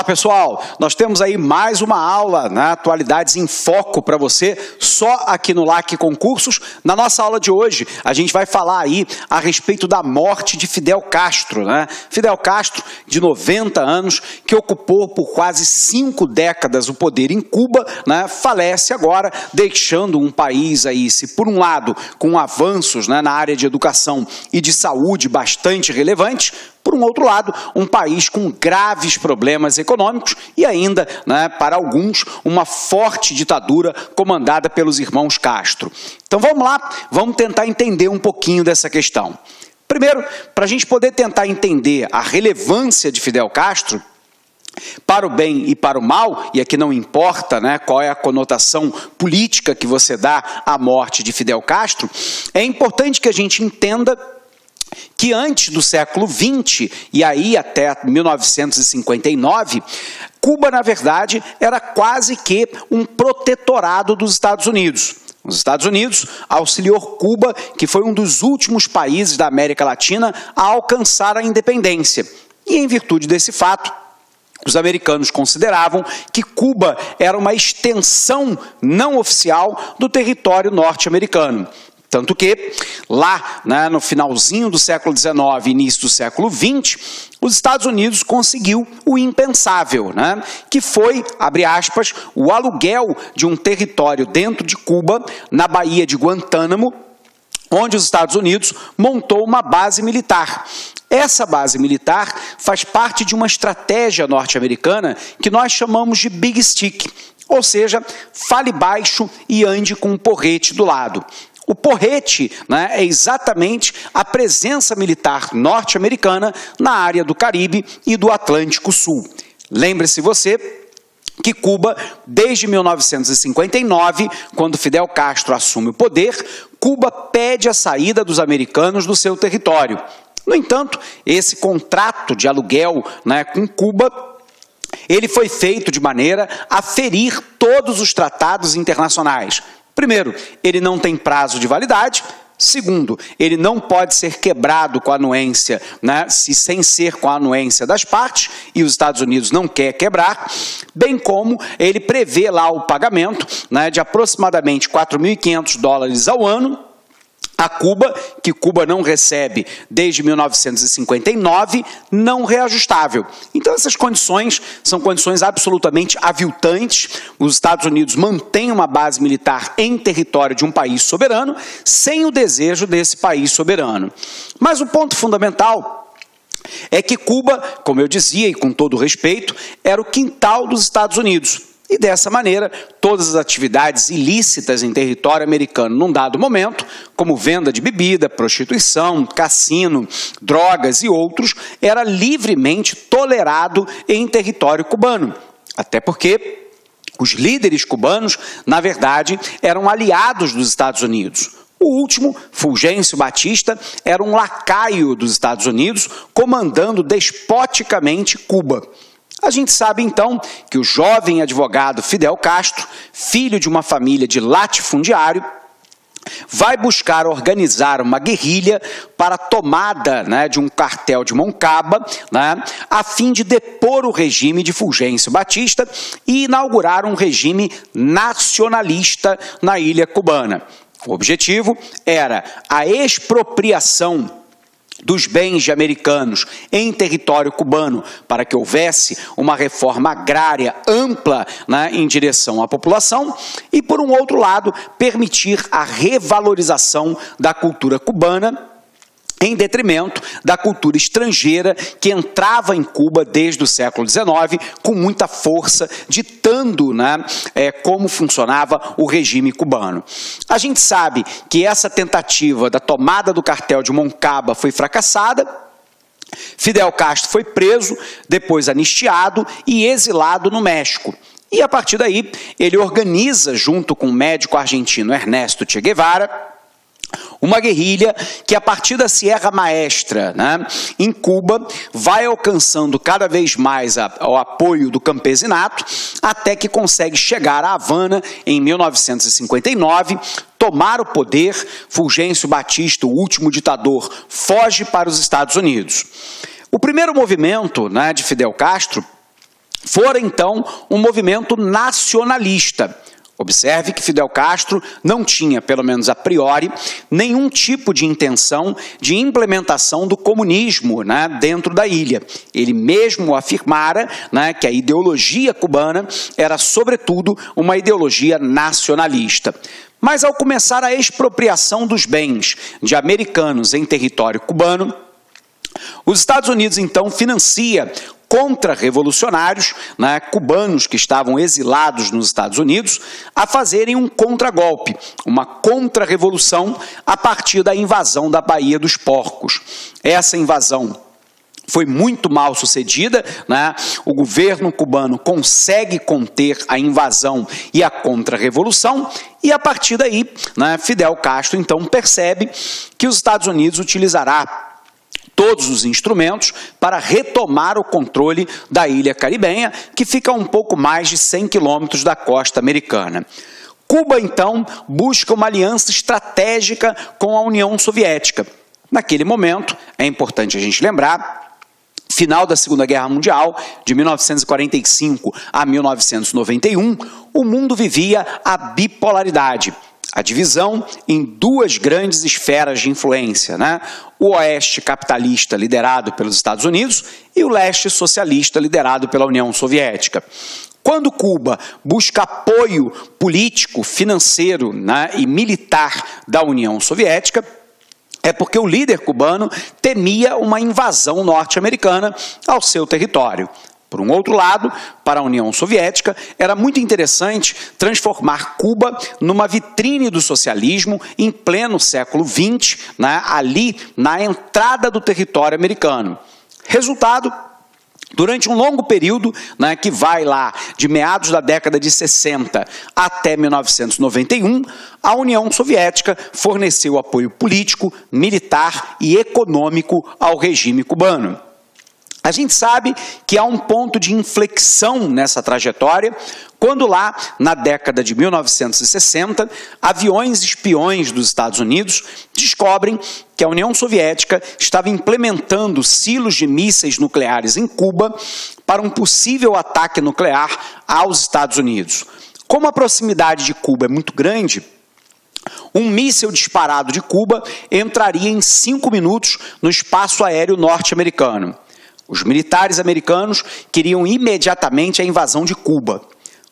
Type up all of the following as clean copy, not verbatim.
Pessoal, nós temos aí mais uma aula na Atualidades em Foco para você, só aqui no LAC Concursos. Na nossa aula de hoje, a gente vai falar aí a respeito da morte de Fidel Castro, né? Fidel Castro, de 90 anos, que ocupou por quase 5 décadas o poder em Cuba, né? Falece agora, deixando um país aí, se por um lado, com avanços, né, na área de educação e de saúde bastante relevantes, por um outro lado, um país com graves problemas econômicos e ainda, né, para alguns, uma forte ditadura comandada pelos irmãos Castro. Então vamos lá, vamos tentar entender um pouquinho dessa questão. Primeiro, para a gente poder tentar entender a relevância de Fidel Castro, para o bem e para o mal, e aqui não importa, né, qual é a conotação política que você dá à morte de Fidel Castro, é importante que a gente entenda que antes do século XX, e aí até 1959, Cuba, na verdade, era quase que um protetorado dos Estados Unidos. Os Estados Unidos auxiliou Cuba, que foi um dos últimos países da América Latina a alcançar a independência. E em virtude desse fato, os americanos consideravam que Cuba era uma extensão não oficial do território norte-americano. Tanto que, lá, né, no finalzinho do século XIX e início do século XX, os Estados Unidos conseguiu o impensável, né, que foi, abre aspas, o aluguel de um território dentro de Cuba, na Baía de Guantánamo, onde os Estados Unidos montou uma base militar. Essa base militar faz parte de uma estratégia norte-americana que nós chamamos de Big Stick, ou seja, fale baixo e ande com um porrete do lado. O porrete, né, é exatamente a presença militar norte-americana na área do Caribe e do Atlântico Sul. Lembre-se você que Cuba, desde 1959, quando Fidel Castro assume o poder, Cuba pede a saída dos americanos do seu território. No entanto, esse contrato de aluguel, né, com Cuba, ele foi feito de maneira a ferir todos os tratados internacionais. Primeiro, ele não tem prazo de validade. Segundo, ele não pode ser quebrado com a anuência, né, sem ser com a anuência das partes, e os Estados Unidos não quer quebrar, bem como ele prevê lá o pagamento, né, de aproximadamente $4.500 ao ano, a Cuba, que Cuba não recebe desde 1959, não reajustável. Então essas condições são condições absolutamente aviltantes. Os Estados Unidos mantêm uma base militar em território de um país soberano, sem o desejo desse país soberano. Mas o ponto fundamental é que Cuba, como eu dizia, e com todo respeito, era o quintal dos Estados Unidos. E dessa maneira, todas as atividades ilícitas em território americano num dado momento, como venda de bebida, prostituição, cassino, drogas e outros, era livremente tolerado em território cubano. Até porque os líderes cubanos, na verdade, eram aliados dos Estados Unidos. O último, Fulgêncio Batista, era um lacaio dos Estados Unidos, comandando despoticamente Cuba. A gente sabe, então, que o jovem advogado Fidel Castro, filho de uma família de latifundiário, vai buscar organizar uma guerrilha para a tomada, né, de um cartel de Moncaba, né, a fim de depor o regime de Fulgêncio Batista e inaugurar um regime nacionalista na ilha cubana. O objetivo era a expropriação dos bens de americanos em território cubano para que houvesse uma reforma agrária ampla, né, em direção à população e, por um outro lado, permitir a revalorização da cultura cubana em detrimento da cultura estrangeira que entrava em Cuba desde o século XIX com muita força, ditando, né, como funcionava o regime cubano. A gente sabe que essa tentativa da tomada do cartel de Moncaba foi fracassada. Fidel Castro foi preso, depois anistiado e exilado no México. E a partir daí ele organiza, junto com o médico argentino Ernesto Che Guevara, uma guerrilha que, a partir da Sierra Maestra, né, em Cuba, vai alcançando cada vez mais o apoio do campesinato, até que consegue chegar a Havana em 1959, tomar o poder. Fulgêncio Batista, o último ditador, foge para os Estados Unidos. O primeiro movimento, né, de Fidel Castro fora então um movimento nacionalista. Observe que Fidel Castro não tinha, pelo menos a priori, nenhum tipo de intenção de implementação do comunismo, né, dentro da ilha. Ele mesmo afirmara, né, que a ideologia cubana era, sobretudo, uma ideologia nacionalista. Mas ao começar a expropriação dos bens de americanos em território cubano, os Estados Unidos então financia contra-revolucionários, né, cubanos que estavam exilados nos Estados Unidos, a fazerem um contragolpe, uma contra-revolução a partir da invasão da Baía dos Porcos. Essa invasão foi muito mal sucedida, né? O governo cubano consegue conter a invasão e a contra-revolução, e a partir daí, né, Fidel Castro então percebe que os Estados Unidos utilizará todos os instrumentos para retomar o controle da ilha caribenha, que fica a um pouco mais de 100 quilômetros da costa americana. Cuba, então, busca uma aliança estratégica com a União Soviética. Naquele momento, é importante a gente lembrar, final da Segunda Guerra Mundial, de 1945 a 1991, o mundo vivia a bipolaridade, a divisão em duas grandes esferas de influência, né? O oeste capitalista, liderado pelos Estados Unidos, e o leste socialista, liderado pela União Soviética. Quando Cuba busca apoio político, financeiro, né, e militar da União Soviética, é porque o líder cubano temia uma invasão norte-americana ao seu território. Por um outro lado, para a União Soviética, era muito interessante transformar Cuba numa vitrine do socialismo em pleno século XX, né, ali na entrada do território americano. Resultado, durante um longo período, né, que vai lá de meados da década de 60 até 1991, a União Soviética forneceu apoio político, militar e econômico ao regime cubano. A gente sabe que há um ponto de inflexão nessa trajetória, quando lá, na década de 1960, aviões espiões dos Estados Unidos descobrem que a União Soviética estava implementando silos de mísseis nucleares em Cuba para um possível ataque nuclear aos Estados Unidos. Como a proximidade de Cuba é muito grande, um míssil disparado de Cuba entraria em 5 minutos no espaço aéreo norte-americano. Os militares americanos queriam imediatamente a invasão de Cuba.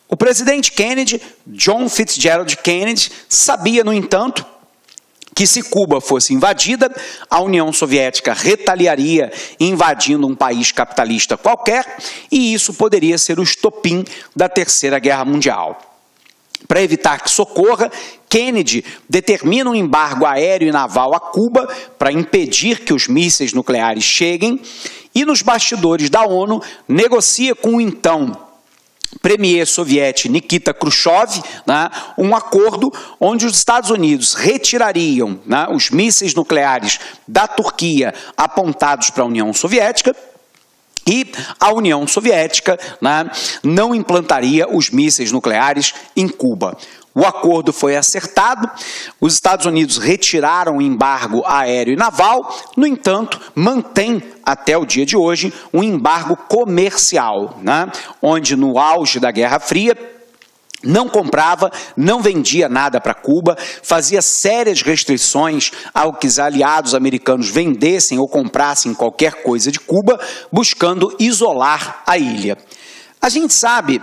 O presidente Kennedy, John Fitzgerald Kennedy, sabia, no entanto, que se Cuba fosse invadida, a União Soviética retaliaria invadindo um país capitalista qualquer, e isso poderia ser o estopim da Terceira Guerra Mundial. Para evitar que isso ocorra, Kennedy determina um embargo aéreo e naval a Cuba para impedir que os mísseis nucleares cheguem, e nos bastidores da ONU negocia com o então premier soviético Nikita Khrushchev, né, um acordo onde os Estados Unidos retirariam, né, os mísseis nucleares da Turquia apontados para a União Soviética, e a União Soviética, né, não implantaria os mísseis nucleares em Cuba. O acordo foi acertado, os Estados Unidos retiraram o embargo aéreo e naval, no entanto, mantém até o dia de hoje um embargo comercial, né, onde no auge da Guerra Fria não comprava, não vendia nada para Cuba, fazia sérias restrições ao que os aliados americanos vendessem ou comprassem qualquer coisa de Cuba, buscando isolar a ilha. A gente sabe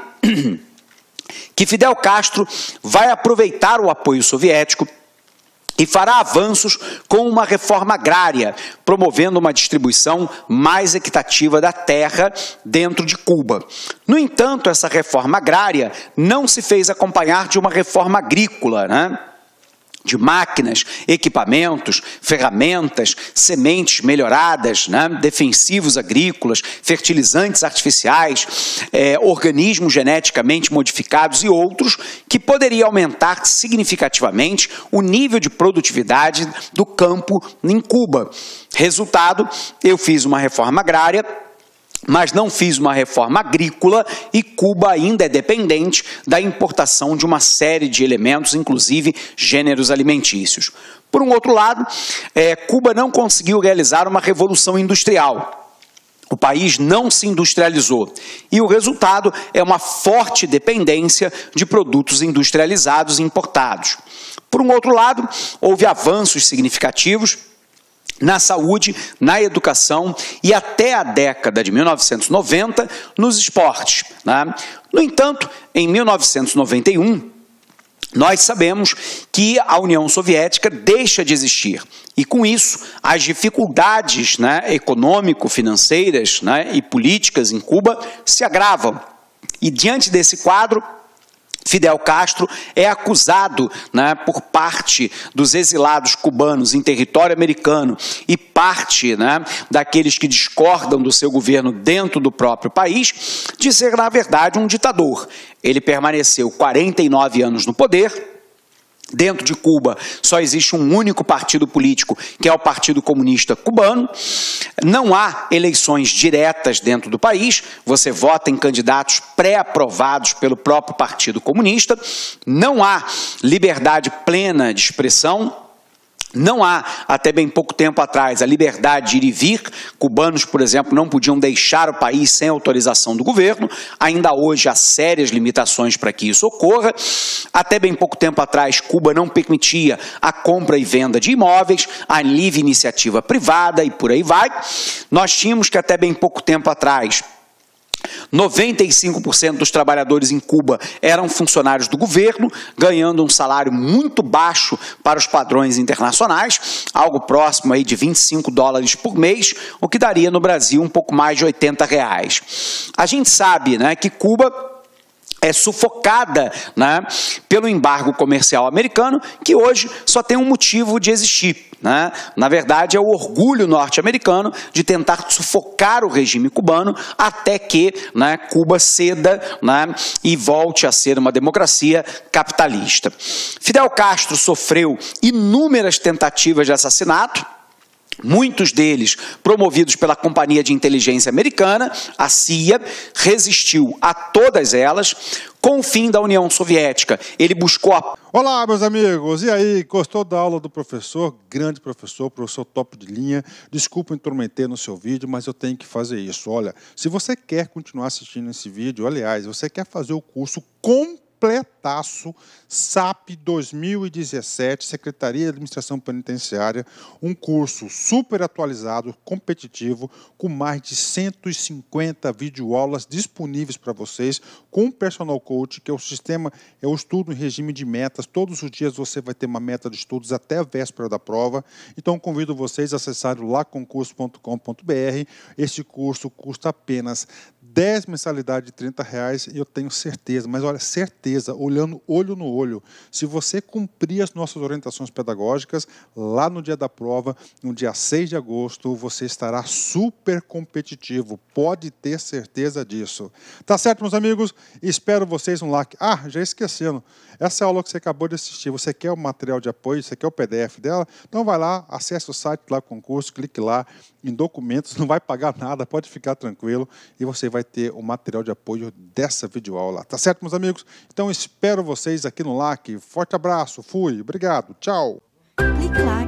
que Fidel Castro vai aproveitar o apoio soviético e fará avanços com uma reforma agrária, promovendo uma distribuição mais equitativa da terra dentro de Cuba. No entanto, essa reforma agrária não se fez acompanhar de uma reforma agrícola, né? De máquinas, equipamentos, ferramentas, sementes melhoradas, né, defensivos agrícolas, fertilizantes artificiais, organismos geneticamente modificados e outros que poderiam aumentar significativamente o nível de produtividade do campo em Cuba. Resultado, eu fiz uma reforma agrária, mas não fiz uma reforma agrícola e Cuba ainda é dependente da importação de uma série de elementos, inclusive gêneros alimentícios. Por um outro lado, Cuba não conseguiu realizar uma revolução industrial. O país não se industrializou e o resultado é uma forte dependência de produtos industrializados e importados. Por um outro lado, houve avanços significativos na saúde, na educação e até a década de 1990 nos esportes, né? No entanto, em 1991, nós sabemos que a União Soviética deixa de existir e, com isso, as dificuldades, né, econômico-financeiras, né, e políticas em Cuba se agravam. E, diante desse quadro, Fidel Castro é acusado, né, por parte dos exilados cubanos em território americano e parte, né, daqueles que discordam do seu governo dentro do próprio país, de ser, na verdade, um ditador. Ele permaneceu 49 anos no poder. Dentro de Cuba só existe um único partido político, que é o Partido Comunista Cubano. Não há eleições diretas dentro do país, você vota em candidatos pré-aprovados pelo próprio Partido Comunista. Não há liberdade plena de expressão. Não há, até bem pouco tempo atrás, a liberdade de ir e vir. Cubanos, por exemplo, não podiam deixar o país sem autorização do governo. Ainda hoje há sérias limitações para que isso ocorra. Até bem pouco tempo atrás, Cuba não permitia a compra e venda de imóveis, a livre iniciativa privada e por aí vai. Nós tínhamos que até bem pouco tempo atrás 95% dos trabalhadores em Cuba eram funcionários do governo, ganhando um salário muito baixo para os padrões internacionais, algo próximo aí de $25 por mês, o que daria no Brasil um pouco mais de R$80. A gente sabe, né, que Cuba é sufocada, né, pelo embargo comercial americano, que hoje só tem um motivo de existir, né? Na verdade, é o orgulho norte-americano de tentar sufocar o regime cubano até que, né, Cuba ceda, né, e volte a ser uma democracia capitalista. Fidel Castro sofreu inúmeras tentativas de assassinato, muitos deles promovidos pela Companhia de Inteligência Americana, a CIA, resistiu a todas elas. Com o fim da União Soviética, ele buscou a... Olá, meus amigos! E aí, gostou da aula do professor? Grande professor top de linha. Desculpa intrometer no seu vídeo, mas eu tenho que fazer isso. Olha, se você quer continuar assistindo esse vídeo, aliás, você quer fazer o curso completaço SAP 2017, Secretaria de Administração Penitenciária, um curso super atualizado, competitivo, com mais de 150 videoaulas disponíveis para vocês, com um personal coach, que é o sistema, é o estudo em regime de metas. Todos os dias você vai ter uma meta de estudos até a véspera da prova. Então, convido vocês a acessarem o laconcurso.com.br. Este curso custa apenas 10 mensalidades de R$30 e eu tenho certeza, mas olha, certeza, olhando olho no olho, se você cumprir as nossas orientações pedagógicas, lá no dia da prova, no dia 6 de agosto, você estará super competitivo, pode ter certeza disso. Tá certo, meus amigos? Espero vocês no like. Ah, já esquecendo, essa aula que você acabou de assistir, você quer o material de apoio, você quer o PDF dela? Então vai lá, acesse o site lá, concurso, clique lá em documentos, não vai pagar nada, pode ficar tranquilo e você vai ter o material de apoio dessa videoaula. Tá certo, meus amigos? Então espero vocês aqui no LAC. Forte abraço, fui, obrigado, tchau! Clique lá.